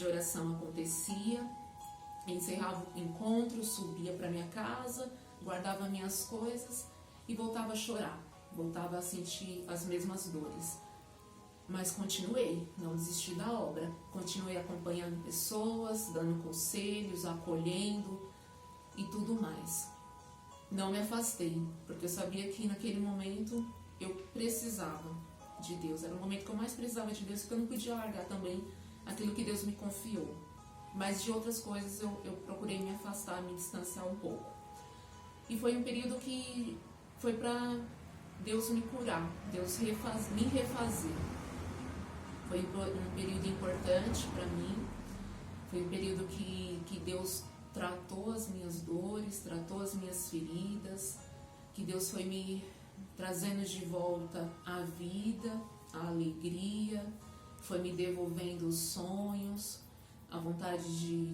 de oração acontecia, encerrava o encontro, subia para minha casa, guardava minhas coisas e voltava a chorar, voltava a sentir as mesmas dores. Mas continuei, não desisti da obra, continuei acompanhando pessoas, dando conselhos, acolhendo e tudo mais. Não me afastei, porque eu sabia que naquele momento eu precisava de Deus. Era o momento que eu mais precisava de Deus, porque eu não podia largar também aquilo que Deus me confiou. Mas de outras coisas eu procurei me afastar, me distanciar um pouco. E foi um período que foi para Deus me curar, Deus me refazer. Foi um período importante para mim, foi um período que Deus tratou as minhas dores, tratou as minhas feridas, que Deus foi me trazendo de volta a vida, a alegria, foi me devolvendo os sonhos, a vontade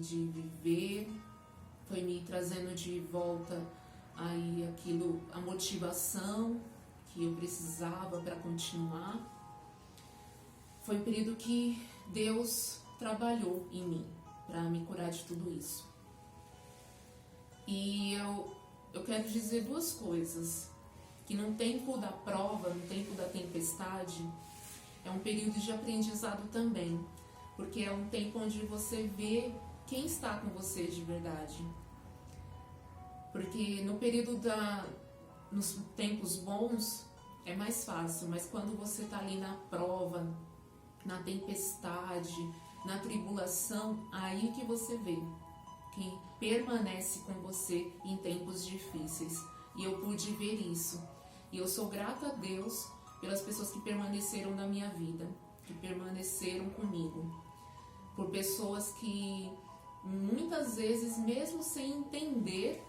de viver, foi me trazendo de volta aí aquilo, a motivação que eu precisava para continuar. Foi um período que Deus trabalhou em mim para me curar de tudo isso. E eu quero dizer duas coisas, que no tempo da prova, no tempo da tempestade, é um período de aprendizado também, porque é um tempo onde você vê quem está com você de verdade. Porque no período nos tempos bons é mais fácil, mas quando você está ali na prova, na tempestade, na tribulação, aí que você vê quem permanece com você em tempos difíceis. E eu pude ver isso. E eu sou grata a Deus pelas pessoas que permaneceram na minha vida, que permaneceram comigo. Por pessoas que muitas vezes, mesmo sem entender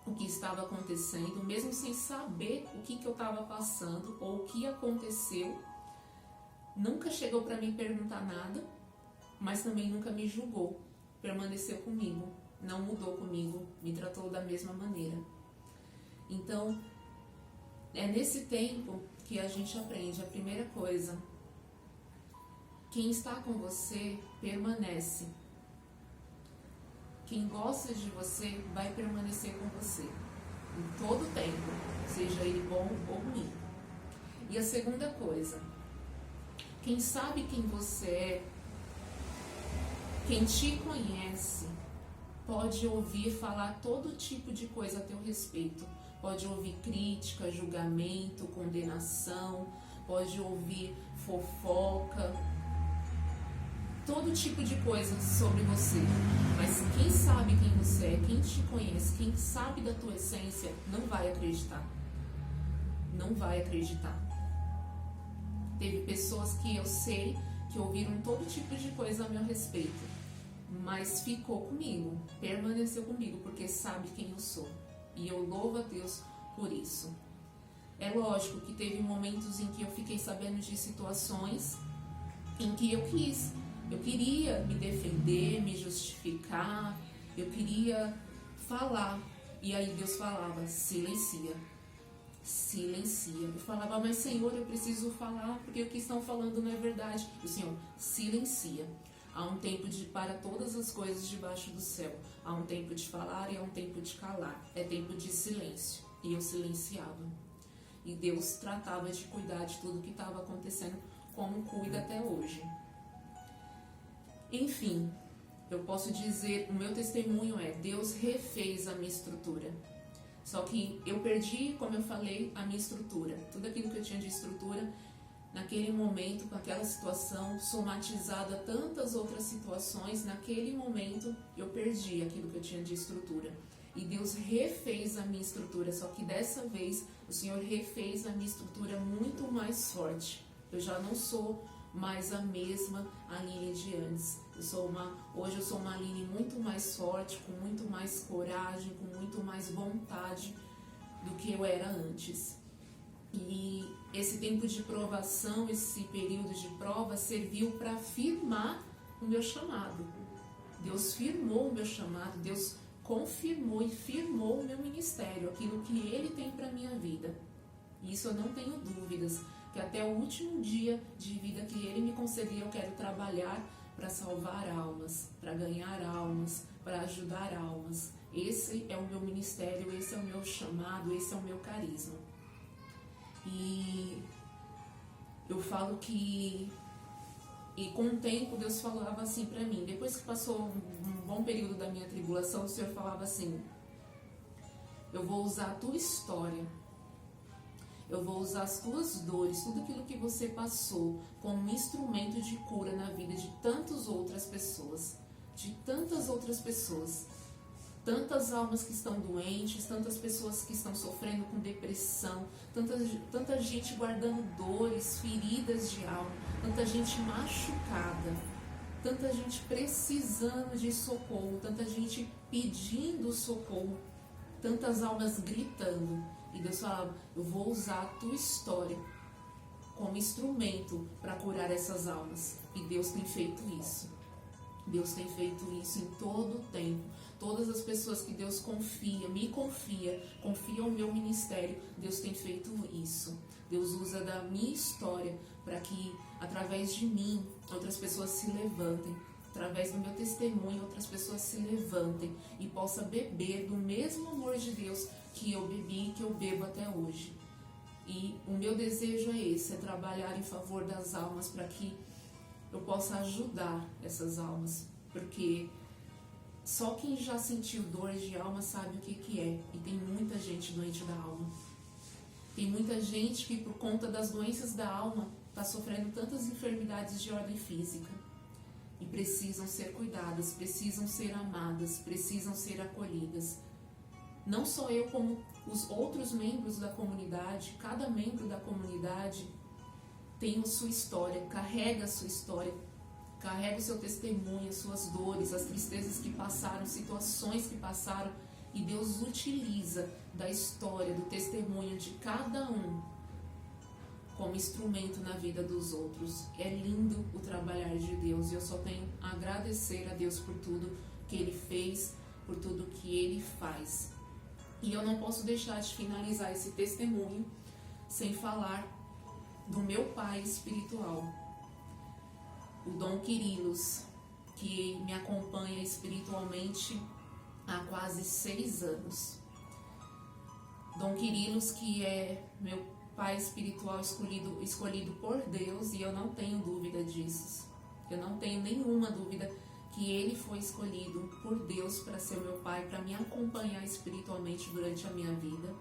o que estava acontecendo, mesmo sem saber o que eu estava passando ou o que aconteceu, nunca chegou para mim perguntar nada, mas também nunca me julgou, permaneceu comigo, não mudou comigo, me tratou da mesma maneira. Então, é nesse tempo que a gente aprende a primeira coisa: quem está com você permanece. Quem gosta de você vai permanecer com você em todo o tempo, seja ele bom ou ruim. E a segunda coisa: quem sabe quem você é, quem te conhece, pode ouvir falar todo tipo de coisa a teu respeito. Pode ouvir crítica, julgamento, condenação, pode ouvir fofoca, todo tipo de coisa sobre você. Mas quem sabe quem você é, quem te conhece, quem sabe da tua essência, não vai acreditar. Não vai acreditar. Teve pessoas que eu sei que ouviram todo tipo de coisa a meu respeito, mas ficou comigo, permaneceu comigo, porque sabe quem eu sou. E eu louvo a Deus por isso. É lógico que teve momentos em que eu fiquei sabendo de situações em que eu queria me defender, me justificar, eu queria falar. E aí Deus falava: silencia. Silencia. Eu falava: mas Senhor, eu preciso falar, porque o que estão falando não é verdade. E o Senhor: silencia. Há um tempo para todas as coisas debaixo do céu. Há um tempo de falar e há um tempo de calar. É tempo de silêncio. E eu silenciava. E Deus tratava de cuidar de tudo que estava acontecendo, como cuida até hoje. Enfim, eu posso dizer, o meu testemunho é: Deus refez a minha estrutura. Só que eu perdi, como eu falei, a minha estrutura. Tudo aquilo que eu tinha de estrutura, naquele momento, com aquela situação, somatizada a tantas outras situações, naquele momento eu perdi aquilo que eu tinha de estrutura. E Deus refez a minha estrutura, só que dessa vez o Senhor refez a minha estrutura muito mais forte. Eu já não sou mais a mesma Aline de antes. Hoje eu sou uma Aline muito mais forte, com muito mais coragem, com muito mais vontade do que eu era antes. E esse tempo de provação, esse período de prova serviu para firmar o meu chamado. Deus firmou o meu chamado, Deus confirmou e firmou o meu ministério, aquilo que Ele tem para a minha vida. E isso eu não tenho dúvidas, que até o último dia de vida que Ele me conceder, eu quero trabalhar para salvar almas, para ganhar almas, para ajudar almas. Esse é o meu ministério, esse é o meu chamado, esse é o meu carisma. E eu falo que... E com o tempo Deus falava assim para mim, depois que passou um bom período da minha tribulação, o Senhor falava assim: eu vou usar a tua história, eu vou usar as tuas dores, tudo aquilo que você passou, como um instrumento de cura na vida de tantas outras pessoas. Tantas almas que estão doentes, tantas pessoas que estão sofrendo com depressão, tanta gente guardando dores, feridas de alma, tanta gente machucada, tanta gente precisando de socorro, tanta gente pedindo socorro, tantas almas gritando. E Deus falava: eu vou usar a tua história como instrumento para curar essas almas. E Deus tem feito isso. Deus tem feito isso em todo o tempo. Todas as pessoas que Deus confia o meu ministério, Deus tem feito isso. Deus usa da minha história para que, através de mim, outras pessoas se levantem. Através do meu testemunho, outras pessoas se levantem e possam beber do mesmo amor de Deus que eu bebi e que eu bebo até hoje. E o meu desejo é esse, é trabalhar em favor das almas para que eu possa ajudar essas almas, porque só quem já sentiu dores de alma sabe o que é. E tem muita gente doente da alma. Tem muita gente que, por conta das doenças da alma, está sofrendo tantas enfermidades de ordem física. E precisam ser cuidadas, precisam ser amadas, precisam ser acolhidas. Não só eu, como os outros membros da comunidade, cada membro da comunidade tem a sua história, carrega a sua história, carrega o seu testemunho, as suas dores, as tristezas que passaram, situações que passaram, e Deus utiliza da história, do testemunho de cada um como instrumento na vida dos outros. É lindo o trabalhar de Deus, e eu só tenho a agradecer a Deus por tudo que Ele fez, por tudo que Ele faz. E eu não posso deixar de finalizar esse testemunho sem falar do meu pai espiritual, o Dom Quirilos, que me acompanha espiritualmente há quase 6 anos. Dom Quirilos, que é meu pai espiritual escolhido por Deus, e eu não tenho dúvida disso. Eu não tenho nenhuma dúvida que ele foi escolhido por Deus para ser meu pai, para me acompanhar espiritualmente durante a minha vida.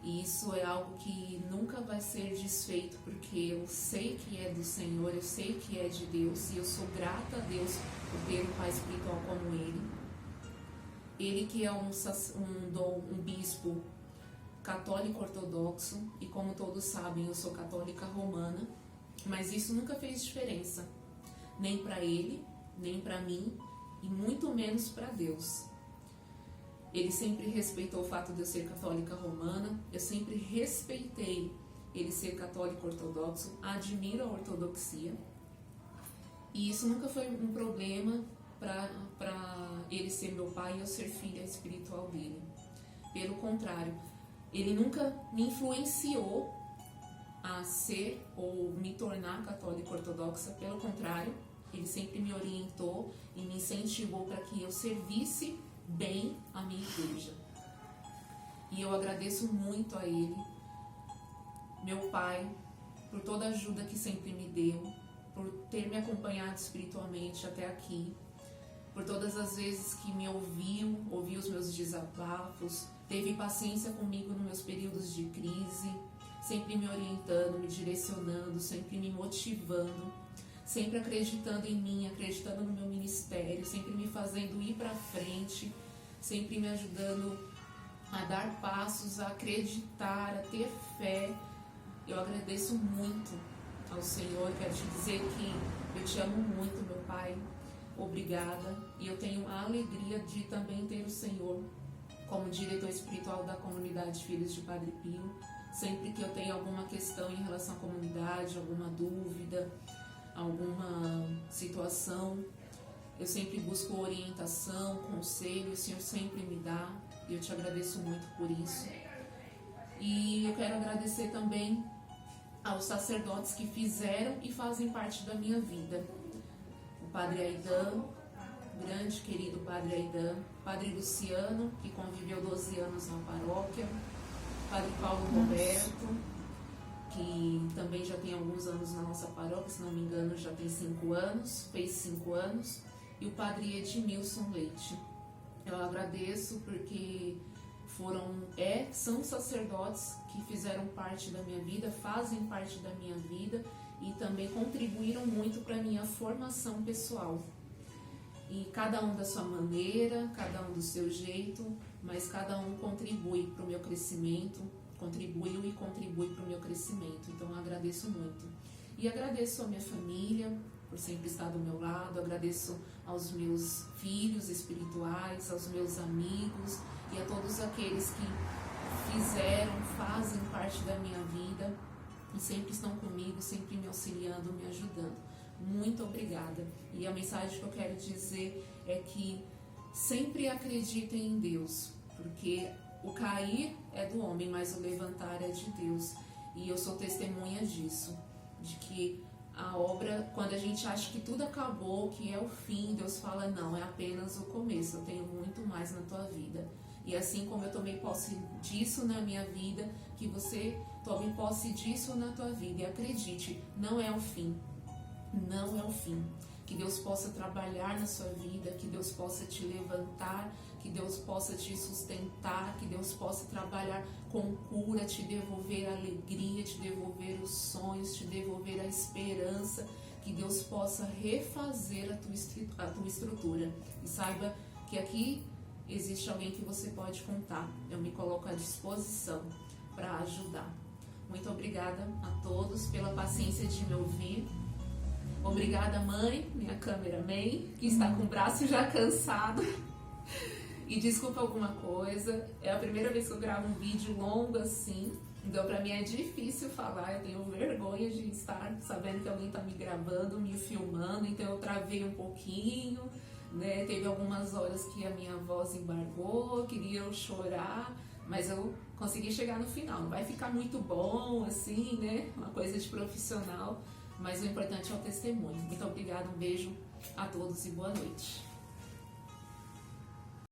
E isso é algo que nunca vai ser desfeito, porque eu sei que é do Senhor, eu sei que é de Deus, e eu sou grata a Deus por ter um pai espiritual como ele. Ele que é um bispo católico ortodoxo, e como todos sabem, eu sou católica romana, mas isso nunca fez diferença, nem para ele, nem para mim, e muito menos para Deus. Ele sempre respeitou o fato de eu ser católica romana, eu sempre respeitei ele ser católico ortodoxo, admiro a ortodoxia, e isso nunca foi um problema para ele ser meu pai e eu ser filha espiritual dele. Pelo contrário, ele nunca me influenciou a ser ou me tornar católica ortodoxa, pelo contrário, ele sempre me orientou e me incentivou para que eu servisse bem a minha igreja. E eu agradeço muito a ele, meu pai, por toda a ajuda que sempre me deu, por ter me acompanhado espiritualmente até aqui, por todas as vezes que me ouviu os meus desabafos, teve paciência comigo nos meus períodos de crise, sempre me orientando, me direcionando, sempre me motivando, sempre acreditando em mim, acreditando no meu ministério, sempre me fazendo ir para frente, sempre me ajudando a dar passos, a acreditar, a ter fé. Eu agradeço muito ao Senhor, quero te dizer que eu te amo muito, meu Pai, obrigada, e eu tenho a alegria de também ter o Senhor como diretor espiritual da comunidade Filhos de Padre Pio. Sempre que eu tenho alguma questão em relação à comunidade, alguma dúvida, alguma situação, eu sempre busco orientação, conselho, o Senhor sempre me dá, e eu te agradeço muito por isso. E eu quero agradecer também aos sacerdotes que fizeram e fazem parte da minha vida. O Padre Aidan, grande querido Padre Aidan, Padre Luciano, que conviveu 12 anos na paróquia, Padre Paulo Roberto, que também já tem alguns anos na nossa paróquia, se não me engano já tem 5 anos, fez 5 anos, e o Padre Edmilson Leite. Eu agradeço porque são sacerdotes que fizeram parte da minha vida, fazem parte da minha vida e também contribuíram muito para a minha formação pessoal. E cada um da sua maneira, cada um do seu jeito, mas cada um contribui para o meu crescimento, contribuiu e contribui para o meu crescimento. Então eu agradeço muito. E agradeço a minha família por sempre estar do meu lado, agradeço aos meus filhos espirituais, aos meus amigos e a todos aqueles que fazem parte da minha vida e sempre estão comigo, sempre me auxiliando, me ajudando. Muito obrigada. E a mensagem que eu quero dizer é que sempre acreditem em Deus, porque o cair é do homem, mas o levantar é de Deus. E eu sou testemunha disso, de que a obra, quando a gente acha que tudo acabou, que é o fim, Deus fala, não, é apenas o começo, eu tenho muito mais na tua vida. E assim como eu tomei posse disso na minha vida, que você tome posse disso na tua vida. E acredite, não é o fim. Não é o fim. Que Deus possa trabalhar na sua vida, que Deus possa te levantar, que Deus possa te sustentar, que Deus possa trabalhar com cura, te devolver a alegria, te devolver os sonhos, te devolver a esperança, que Deus possa refazer a tua estrutura. E saiba que aqui existe alguém que você pode contar. Eu me coloco à disposição para ajudar. Muito obrigada a todos pela paciência de me ouvir. Obrigada, mãe, minha cameraman, que está com o braço já cansado. E desculpa alguma coisa, é a primeira vez que eu gravo um vídeo longo assim, então pra mim é difícil falar, eu tenho vergonha de estar sabendo que alguém está me gravando, me filmando, então eu travei um pouquinho, né? Teve algumas horas que a minha voz embargou, queria eu chorar, mas eu consegui chegar no final. Não vai ficar muito bom assim, né? Uma coisa de profissional, mas o importante é o testemunho. Muito obrigada, um beijo a todos e boa noite.